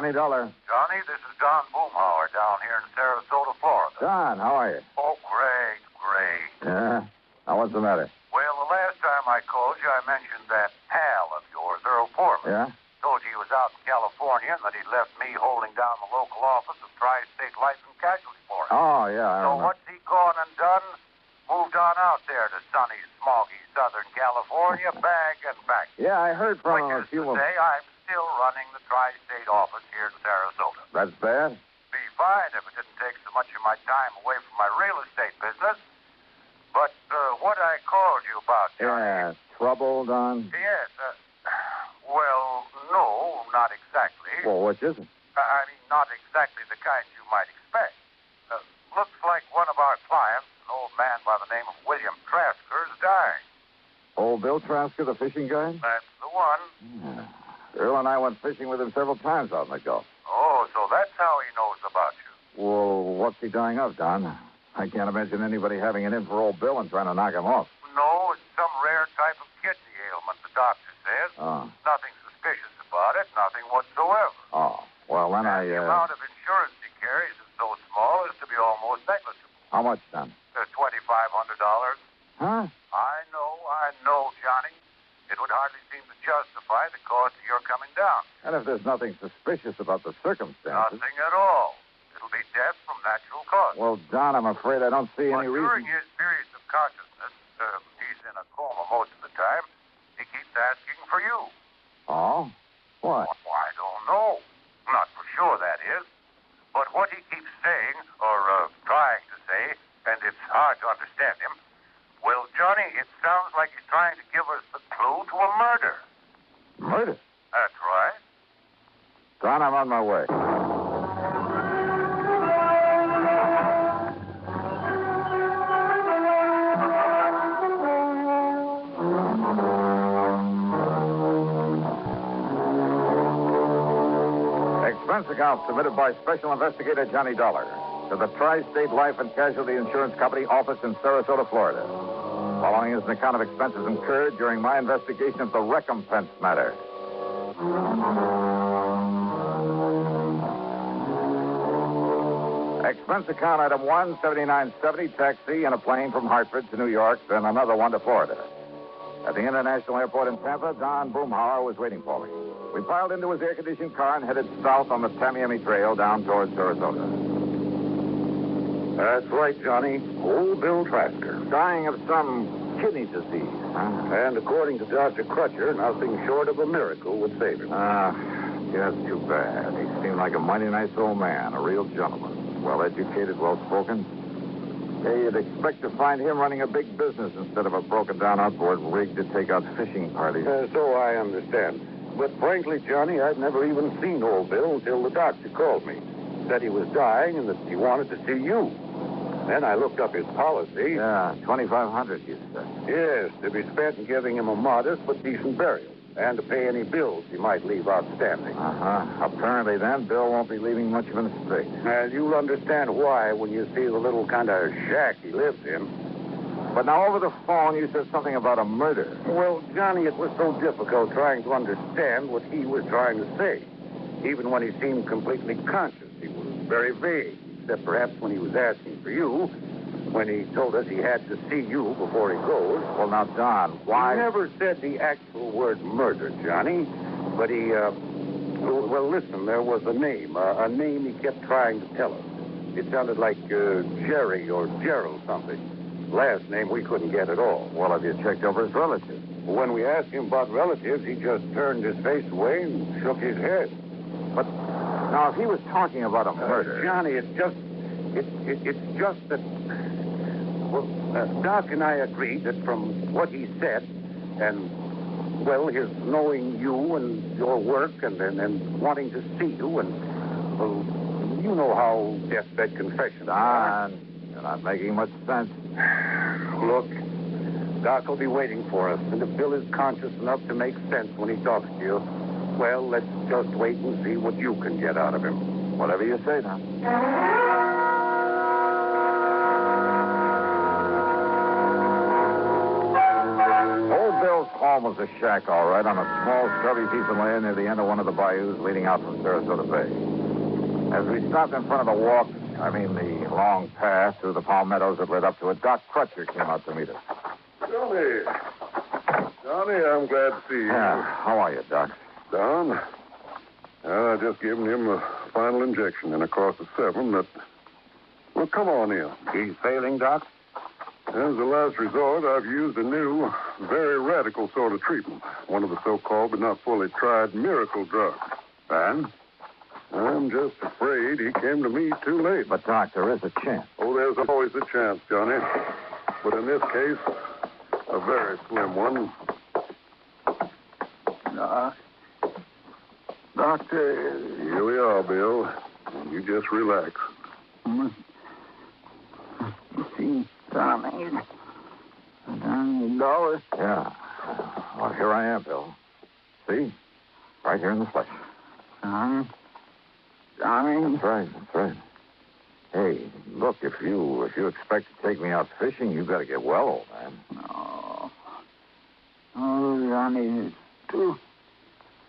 Johnny Dollar. Johnny, this is Don Boomhauer down here in Sarasota, Florida. Don, how are you? Oh, great. Yeah? Now, what's the matter? Well, the last time I called you, I mentioned that pal of yours, Earl Foreman. Yeah? Told you he was out in California and that he'd left me holding down the local office of Tri-State Life and Casualty for him. Oh, yeah, I So remember. what's he gone and done? Moved on out there to sunny, smoggy Southern California, bag and back. Yeah, I heard from him a Which is few to say, I'm still running the Tri-State office here in Sarasota. That's bad? Be fine if it didn't take so much of my time away from my real estate business. But what I called you about, Johnny... Yeah, trouble, Don? Yes, well, no, not exactly. Well, which is it? I mean, not exactly the kind you might expect. Looks like one of our clients, an old man by the name of William Trasker, is dying. Old Bill Trasker, the fishing guy? That's the one. Yeah. Earl and I went fishing with him several times out in the Gulf. Oh, so that's how he knows about you. Well, what's he dying of, Don? I can't imagine anybody having it in for old Bill and trying to knock him off. No, it's some rare type of kidney ailment, the doctor says. Oh. Nothing suspicious about it, nothing whatsoever. Oh, well, then The amount of insurance he carries is so small as to be almost negligible. How much, Don? $2,500. Huh? I know, Johnny. It would hardly seem to justify the cost of your coming down. And if there's nothing suspicious about the circumstances... Nothing at all. It'll be death from natural causes. Well, Don, I'm afraid I don't see any During reason... his periods of consciousness, he's in a coma most of the time, he keeps asking for you. Oh? What? Well, I don't know. Not for sure, that is. But what he keeps saying, or trying to say, and it's hard to understand him, well, Johnny, it sounds like he's trying to give us the clue to a murder. Murder? That's right. Don, I'm on my way. Expense account submitted by Special Investigator Johnny Dollar to the Tri-State Life and Casualty Insurance Company office in Sarasota, Florida. Following is an account of expenses incurred during my investigation of the Recompense matter. Expense account item 1, $79.70, taxi and a plane from Hartford to New York, then another one to Florida. At the International Airport in Tampa, Don Boomhauer was waiting for me. We piled into his air-conditioned car and headed south on the Tamiami Trail down towards Sarasota. That's right, Johnny. Old Bill Trasker. Dying of some kidney disease, huh? And according to Dr. Crutcher, nothing short of a miracle would save him. Just too bad. He seemed like a mighty nice old man, a real gentleman. Well-educated, well-spoken. Yeah, you'd expect to find him running a big business instead of a broken-down outboard rig to take out fishing parties. So I understand. But frankly, Johnny, I'd never even seen old Bill until the doctor called me. Said he was dying and that he wanted to see you. Then I looked up his policy. Yeah, $2,500, you said. Yes, to be spent in giving him a modest but decent burial. And to pay any bills he might leave outstanding. Apparently, then, Bill won't be leaving much of an estate. And you'll understand why when you see the little kind of shack he lives in. But now, over the phone, you said something about a murder. Well, Johnny, it was so difficult trying to understand what he was trying to say. Even when he seemed completely conscious, he was very vague, except perhaps when he was asking for you, when he told us he had to see you before he goes. Well, now, Don, why... He never said the actual word murder, Johnny, but he, well, listen, there was a name he kept trying to tell us. It sounded like Jerry or Gerald something. Last name we couldn't get at all. Well, have you checked over his relatives? When we asked him about relatives, he just turned his face away and shook his head. But now, if he was talking about a murder... Johnny, it's just that... Well, Doc and I agreed that from what he said, and, well, his knowing you and your work and wanting to see you, and, well, you know how deathbed confessions are. Don, you're not making much sense. Look, Doc will be waiting for us, and if Bill is conscious enough to make sense when he talks to you, well, let's just wait and see what you can get out of him. Whatever you say, Don. Old Bill's home home was a shack, all right, on a small, scrubby piece of land near the end of one of the bayous leading out from Sarasota Bay. As we stopped in front of the the long path through the palmettos that led up to it, Doc Crutcher came out to meet us. Johnny, I'm glad to see you. Yeah, how are you, Doc? Don? I just given him a final injection in a course of 7 that... Well, come on in. He's failing, Doc? As a last resort, I've used a new, very radical sort of treatment. One of the so-called but not fully tried miracle drugs. And? I'm just afraid he came to me too late. But, Doc, there is a chance. Oh, there's always a chance, Johnny. But in this case, a very slim one. Doctor... Here we are, Bill. You just relax. Johnny Dollar. Yeah. Well, here I am, Bill. See? Right here in the flesh. Johnny. That's right. Hey, look, if you expect to take me out fishing, you got to get well, old man. No. Oh, Johnny, it's too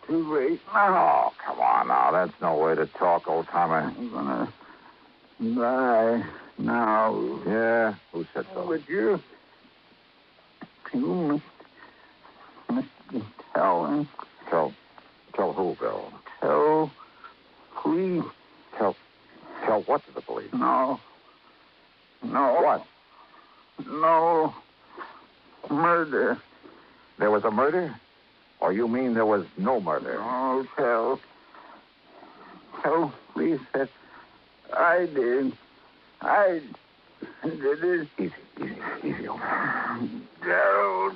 late now. Oh, come on now. That's no way to talk, old timer. I'm gonna die now. Yeah, who said so? Would you must tell him. Tell who, Bill? Tell police. Tell what to the police? No. What? No. Murder. There was a murder? Or you mean there was no murder? No, tell police that I did. I did it. Easy, old man. Gerald.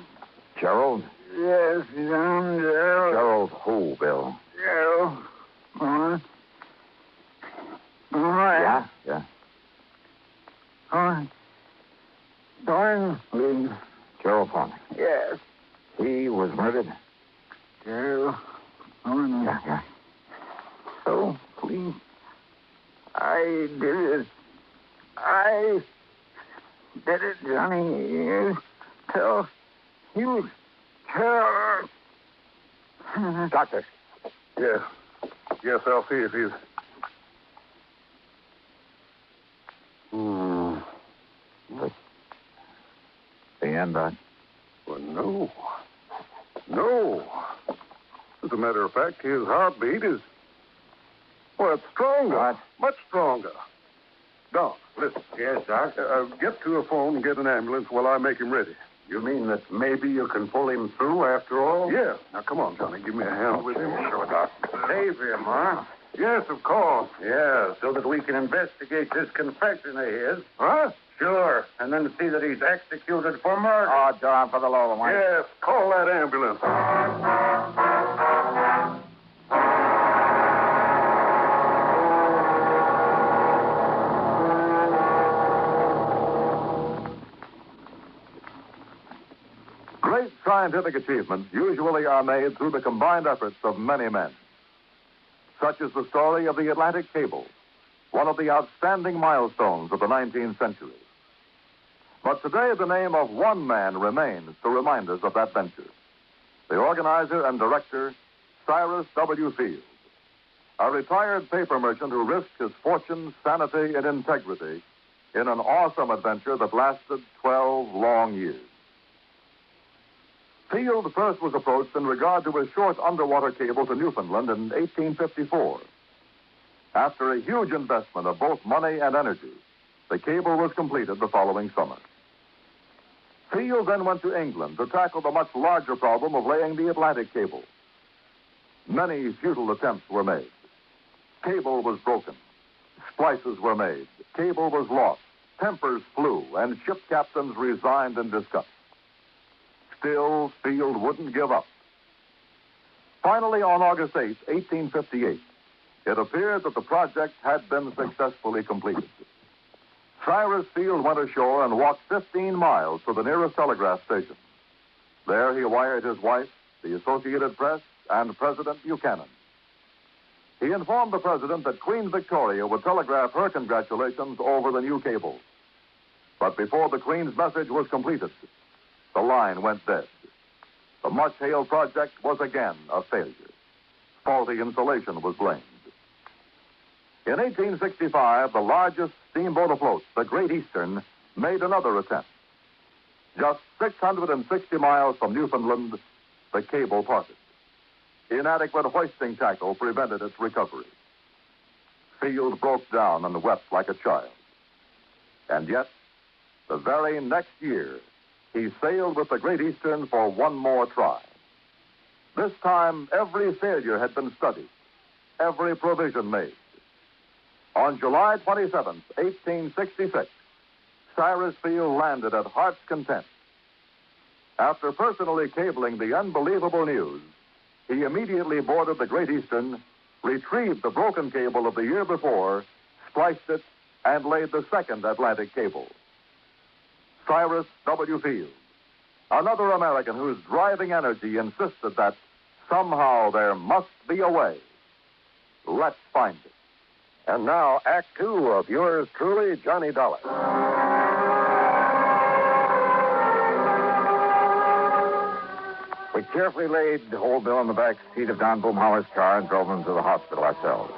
Gerald? Yes, I'm Gerald. Gerald who, Bill? Gerald. Yeah? Thornley. Gerald Thornley. Yes. He was murdered? Gerald Thornley. Yeah. So, please, I did it. I did it, Johnny. You tell her. Doctor. Yeah. Yes, I'll see if he's... The end, Doc? Well, no. As a matter of fact, his heartbeat is... Well, it's stronger. What? Much stronger. Doc, listen. Yes, Doc. Get to a phone and get an ambulance while I make him ready. You mean that maybe you can pull him through after all? Yeah. Now, come on, Johnny. Give me a hand with him. Sure, Doc. Save him, huh? Yes, of course. Yeah, so that we can investigate this confession of his. Huh? Sure, and then see that he's executed for murder. Oh, darn for the love of Mike. Yes, call that ambulance. Great scientific achievements usually are made through the combined efforts of many men. Such is the story of the Atlantic Cable, one of the outstanding milestones of the 19th century. But today, the name of one man remains to remind us of that venture. The organizer and director, Cyrus W. Field, a retired paper merchant who risked his fortune, sanity, and integrity in an awesome adventure that lasted 12 long years. Field first was approached in regard to a short underwater cable to Newfoundland in 1854. After a huge investment of both money and energy, the cable was completed the following summer. Field then went to England to tackle the much larger problem of laying the Atlantic cable. Many futile attempts were made. Cable was broken. Splices were made. Cable was lost. Tempers flew, and ship captains resigned in disgust. Still, Field wouldn't give up. Finally, on August 8, 1858, it appeared that the project had been successfully completed. Cyrus Field went ashore and walked 15 miles to the nearest telegraph station. There he wired his wife, the Associated Press, and President Buchanan. He informed the president that Queen Victoria would telegraph her congratulations over the new cable. But before the Queen's message was completed, the line went dead. the much-hailed project was again a failure. Faulty insulation was blamed. In 1865, the largest steamboat afloat, the Great Eastern, made another attempt. Just 660 miles from Newfoundland, the cable parted. Inadequate hoisting tackle prevented its recovery. Field broke down and wept like a child. And yet, the very next year, he sailed with the Great Eastern for one more try. This time, every failure had been studied, every provision made. On July 27, 1866, Cyrus Field landed at Heart's Content. After personally cabling the unbelievable news, he immediately boarded the Great Eastern, retrieved the broken cable of the year before, spliced it, and laid the second Atlantic cable. Cyrus W. Field, another American whose driving energy insisted that somehow there must be a way. Let's find it. And now, Act Two of yours truly, Johnny Dollar. We carefully laid Old Bill in the back seat of Don Boomhauer's car and drove him to the hospital ourselves.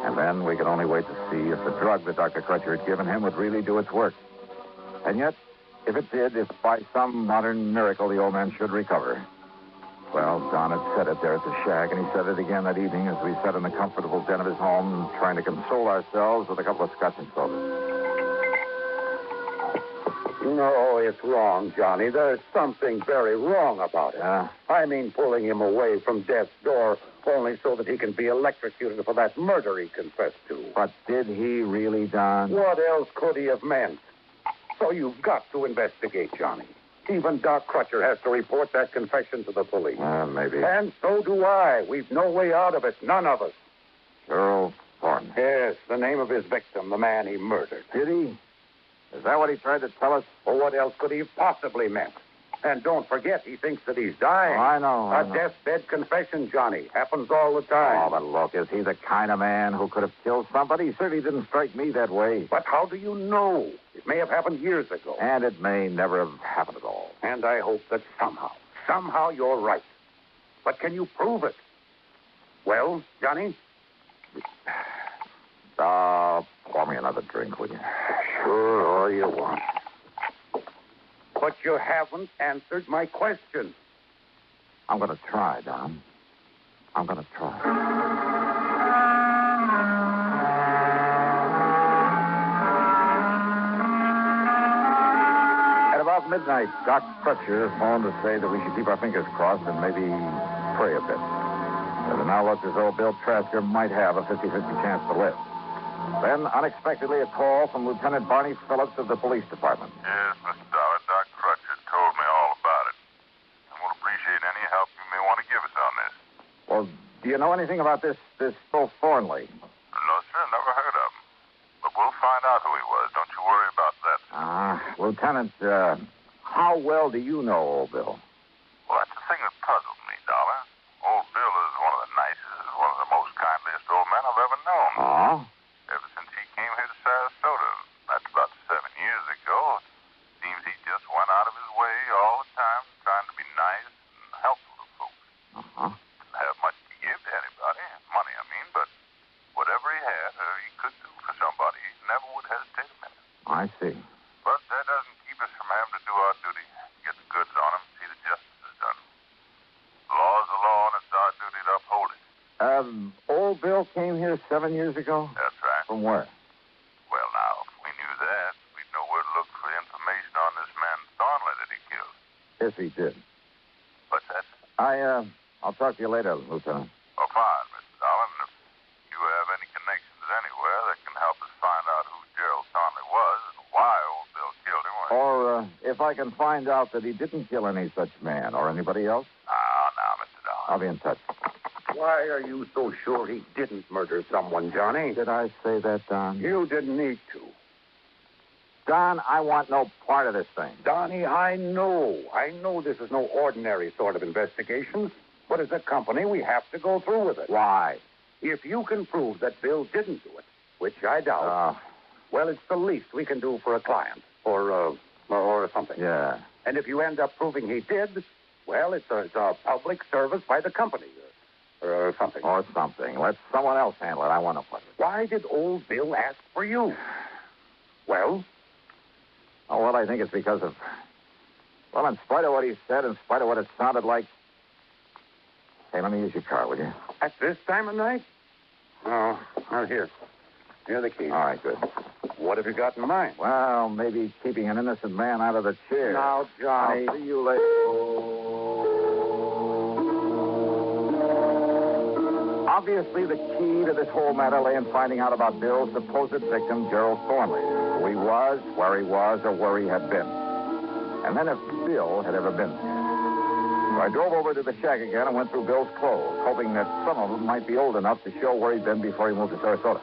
And then we could only wait to see if the drug that Dr. Crutcher had given him would really do its work. And yet, if it did, if by some modern miracle the old man should recover. Well, Don had said it there at the shack, and he said it again that evening as we sat in the comfortable den of his home, trying to console ourselves with a couple of scotch and sodas. No, it's wrong, Johnny. There's something very wrong about it. I mean, pulling him away from death's door only so that he can be electrocuted for that murder he confessed to. But did he really, Don? What else could he have meant? So you've got to investigate, Johnny. Even Doc Crutcher has to report that confession to the police. Maybe. And so do I. We've no way out of it. None of us. Earl Thornton. Yes, the name of his victim, the man he murdered. Did he? Is that what he tried to tell us? Well, what else could he have possibly meant? And don't forget, he thinks that he's dying. Oh, I know. A deathbed confession, Johnny. Happens all the time. Oh, but look, is he the kind of man who could have killed somebody? He certainly didn't strike me that way. But how do you know? It may have happened years ago. And it may never have happened at all. And I hope that somehow you're right. But can you prove it? Well, Johnny? Pour me another drink, will you? Sure, all you want. But you haven't answered my question. I'm going to try, Don. I'm going to try. At about midnight, Doc Crutcher phoned to say that we should keep our fingers crossed and maybe pray a bit. It now looked as though Bill Trasker might have a 50-50 chance to live. Then, unexpectedly, a call from Lieutenant Barney Phillips of the police department. Yes, Mr. Dollar. Doc Crutcher told me all about it. I will appreciate any help you may want to give us on this. Well, do you know anything about this Bill Thornley? No, sir. Never heard of him. But we'll find out who he was. Don't you worry about that. Lieutenant, how well do you know old Bill? Well, that's the thing that puzzles me, Dollar. Old Bill is one of the nicest, one of the most kindliest old men I've ever known. Oh? Ever since he came here to Sarasota, that's about 7 years ago, seems he just went out of his way all the time trying to be nice and helpful to folks. Uh-huh. Didn't have much to give to anybody, money I mean, but whatever he had or he could do for somebody, he never would hesitate a minute. I see. But that doesn't keep us from having to do our duty, get the goods on him, see that justice is done. The law is the law, and it's our duty to uphold it. Old Bill came here 7 years ago? That's right. From where? Well, now, if we knew that, we'd know where to look for information on this man Thornley that he killed. Yes, he did. What's that? I'll talk to you later, Lieutenant. Oh, fine, Mr. Dolan. If you have any connections anywhere that can help us find out who Gerald Thornley was and why old Bill killed him, Or if I can find out that he didn't kill any such man or anybody else, now, Mr. Dolan. I'll be in touch. Why are you so sure he didn't murder someone, Johnny? Did I say that, Don? You didn't need to. Don, I want no part of this thing. Donnie, I know this is no ordinary sort of investigation. But as a company, we have to go through with it. Why? If you can prove that Bill didn't do it, which I doubt, well, it's the least we can do for a client or something. Yeah. And if you end up proving he did, Well, it's a public service by the company or something. Or something. Let someone else handle it. I want to put it. Why did old Bill ask for you? Well? Oh, well, I think it's because of... Well, in spite of what he said, in spite of what it sounded like... Hey, let me use your car, will you? At this time of night? Oh, well, here. Here are the keys. All right, good. What have you got in mind? Well, maybe keeping an innocent man out of the chair. Now, Johnny. I'll see you later. Obviously, the key to this whole matter lay in finding out about Bill's supposed victim, Gerald Thornley. Who he was, where he was, or where he had been. And then if Bill had ever been there. So I drove over to the shack again and went through Bill's clothes, hoping that some of them might be old enough to show where he'd been before he moved to Sarasota.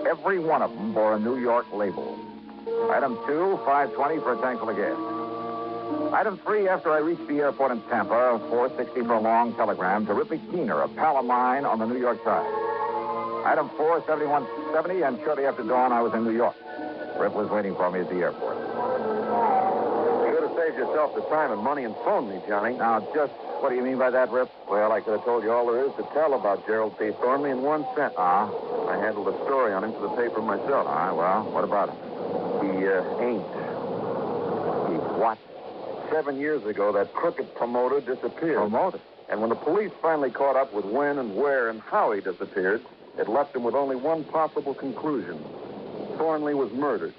Every one of them bore a New York label. Item 2, $5.20 for a tank full of gas. Item 3, after I reached the airport in Tampa, $4.60 for a long telegram to Ripley Keener, a pal of mine on the New York Times. Item 4, $71.70, and shortly after dawn, I was in New York. Rip was waiting for me at the airport. You could have saved yourself the time and money and phoned me, Johnny. Now, just what do you mean by that, Rip? Well, I could have told you all there is to tell about Gerald P. Thornley in one sentence. I handled the story on him for the paper myself. All right, well, what about him? He ain't. He what? 7 years ago, that crooked promoter disappeared. Promoter? And when the police finally caught up with when and where and how he disappeared, it left them with only one possible conclusion. Thornley was murdered.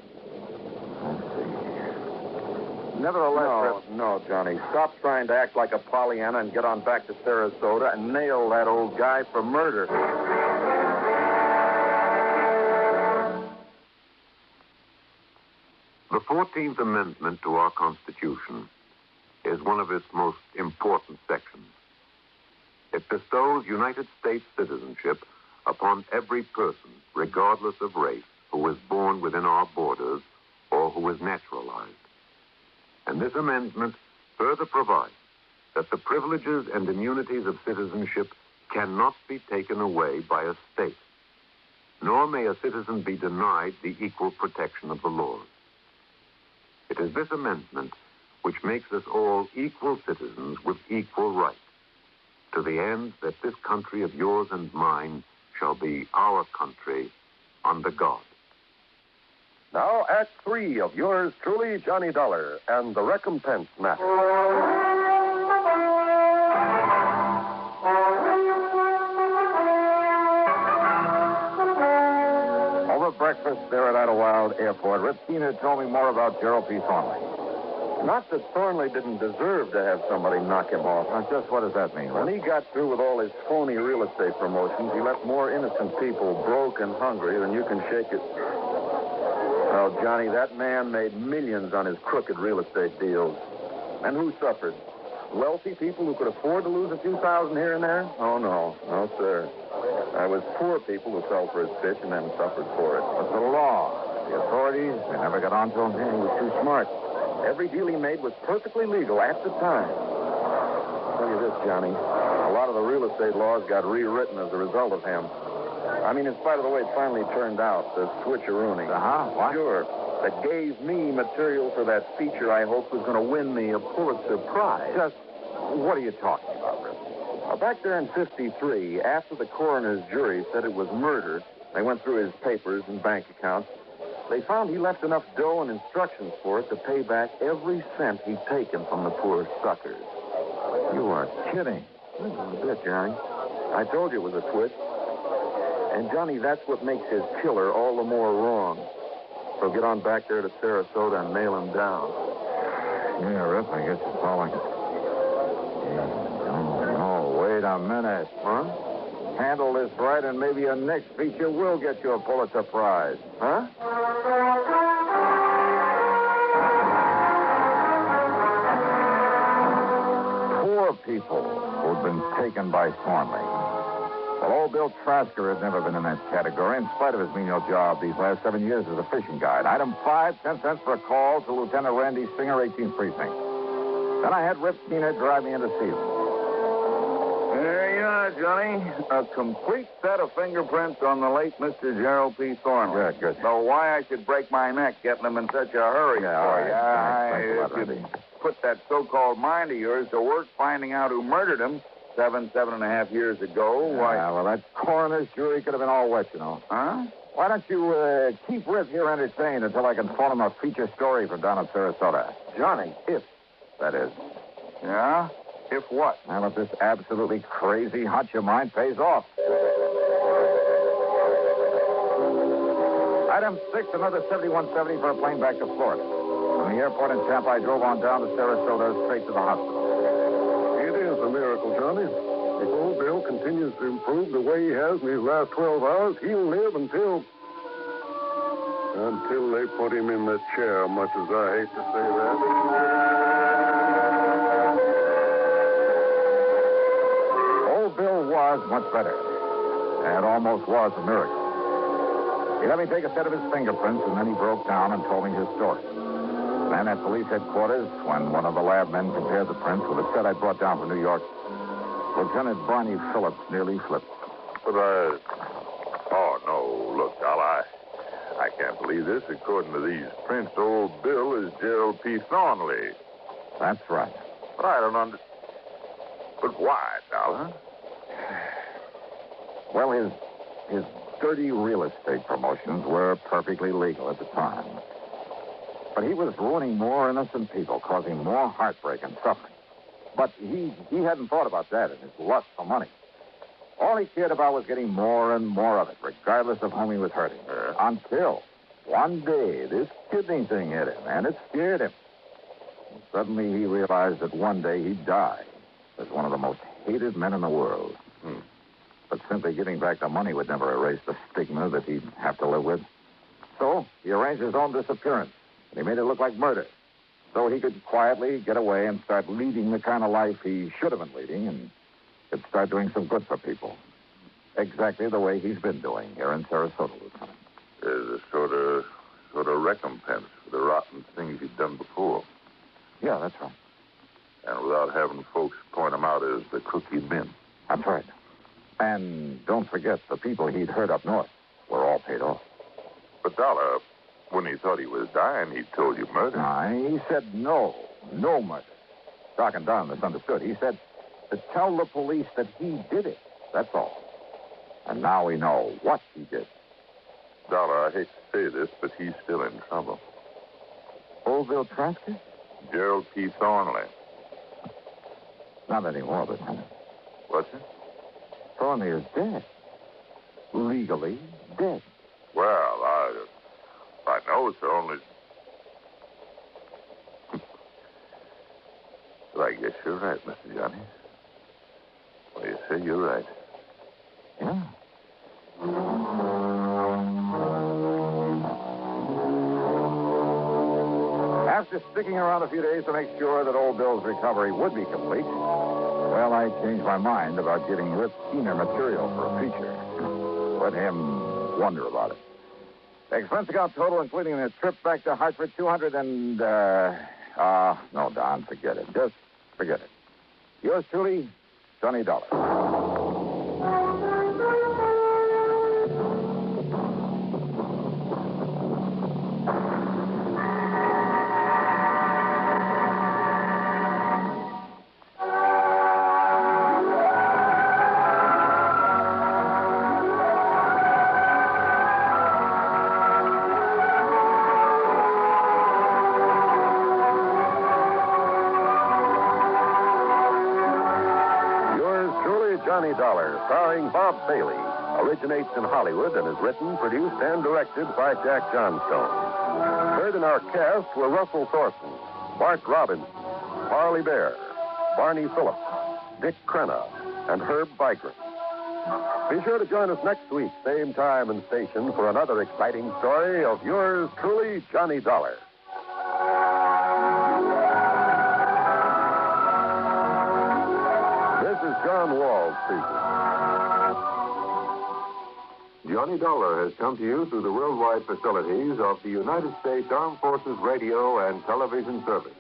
Nevertheless, No, Johnny. Stop trying to act like a Pollyanna and get on back to Sarasota and nail that old guy for murder. The 14th Amendment to our Constitution is one of its most important sections. It bestows United States citizenship upon every person, regardless of race, who is born within our borders or who is naturalized. And this amendment further provides that the privileges and immunities of citizenship cannot be taken away by a state, nor may a citizen be denied the equal protection of the laws. It is this amendment which makes us all equal citizens with equal rights, to the end that this country of yours and mine shall be our country under God. Now, Act 3 of yours truly, Johnny Dollar, and the Recompense matter. over breakfast there at Idlewild Airport, Rip Keener told me more about Gerald P. Thornley. Not that Thornley didn't deserve to have somebody knock him off. Now, just what does that mean, Rip? When he got through with all his phony real estate promotions, he left more innocent people broke and hungry than you can shake it. Well, Johnny, that man made millions on his crooked real estate deals. And who suffered? Wealthy people who could afford to lose a few thousand here and there? Oh, no. No, sir. I was poor people who fell for his pitch and then suffered for it. But the law, the authorities, they never got on to him. Man, he was too smart. Every deal he made was perfectly legal at the time. I'll tell you this, Johnny. A lot of the real estate laws got rewritten as a result of him. I mean, in spite of the way it finally turned out, the switcheroonie. What? Sure. That gave me material for that feature I hoped was going to win me a Pulitzer Prize. Just, what are you talking about, Rip? Back there in 53, after the coroner's jury said it was murder, they went through his papers and bank accounts. They found he left enough dough and instructions for it to pay back every cent he'd taken from the poor suckers. You are kidding. A bit, Johnny. I told you it was a twist. And, Johnny, that's what makes his killer all the more wrong. So get on back there to Sarasota and nail him down. Yeah, Rip, I guess it's all I can... Oh, wait a minute. Huh? Handle this right, and maybe your next feature will get you a Pulitzer Prize. Huh? Poor people who'd been taken by Thornley. Well, old Bill Trasker had never been in that category, in spite of his menial job these last 7 years as a fishing guide. Item 5, 10 cents for a call to Lieutenant Randy Singer, 18th Precinct. Then I had Rip Keener drive me into Season. There you are, Johnny. A complete set of fingerprints on the late Mr. Gerald P. Thornley. Good. So why I should break my neck getting them in such a hurry Yeah, all for right. you. Thanks a lot, Randy. put that so-called mind of yours to work finding out who murdered him 7.5 years ago, why... Well, that coroner's jury could have been all wet, you know. Huh? Why don't you keep Rip here entertained until I can phone him a feature story from down in Sarasota? Johnny. If that is. Yeah? If what? Well, if this absolutely crazy hunch of mine pays off. Item 6, another 7170 for a plane back to Florida. From the airport in Tampa, I drove on down to Sarasota, straight to the hospital. It is a miracle, Johnny. If old Bill continues to improve the way he has in these last 12 hours, he'll live until they put him in the chair, much as I hate to say that. Old Bill was much better. It almost was a miracle. He let me take a set of his fingerprints, and then he broke down and told me his story. Then at police headquarters, when one of the lab men compared the prints with a set I brought down from New York, Lieutenant Barney Phillips nearly flipped. But oh, no. Look, Al, I can't believe this. According to these prints, old Bill is Gerald P. Thornley. That's right. But I don't understand. But why, Al, huh? Well, his dirty real estate promotions were perfectly legal at the time. But he was ruining more innocent people, causing more heartbreak and suffering. But he hadn't thought about that in his lust for money. All he cared about was getting more and more of it, regardless of whom he was hurting. Until one day, this kidney thing hit him, and it scared him. And suddenly he realized that one day he'd die as one of the most hated men in the world. But simply giving back the money would never erase the stigma that he'd have to live with. So he arranged his own disappearance, and he made it look like murder, so he could quietly get away and start leading the kind of life he should have been leading and could start doing some good for people. Exactly the way he's been doing here in Sarasota, Lieutenant. There's a sort of recompense for the rotten things he'd done before. Yeah, that's right. And without having folks point him out as the crook he'd been. That's right. And don't forget, the people he'd hurt up north were all paid off. But, Dollar, when he thought he was dying, he told you murder. He said no murder. Doc and Don misunderstood. He said to tell the police that he did it. That's all. And now we know what he did. Dollar, I hate to say this, but he's still in trouble. Old Bill Trasker? Gerald P. Thornley. Not anymore, Lieutenant. What's it? Thornley is dead. Legally dead. Well, I know it's only... Well, I guess you're right, Mr. Johnny. Well, you say you're right. Yeah. After sticking around a few days to make sure that old Bill's recovery would be complete, well, I changed my mind about giving Rip keener material for a feature. Let him wonder about it. The expense account total, including the trip back to Hartford, $200 and, no, Don, forget it. Just forget it. Yours truly, Johnny Dollar. Johnny Dollar, starring Bob Bailey, originates in Hollywood and is written, produced, and directed by Jack Johnstone. Heard in our cast were Russell Thorson, Bart Robinson, Harley Bear, Barney Phillips, Dick Crenna, and Herb Vigran. Be sure to join us next week, same time and station, for another exciting story of yours truly, Johnny Dollar. John Wall speaking. Johnny Dollar has come to you through the worldwide facilities of the United States Armed Forces Radio and Television Service.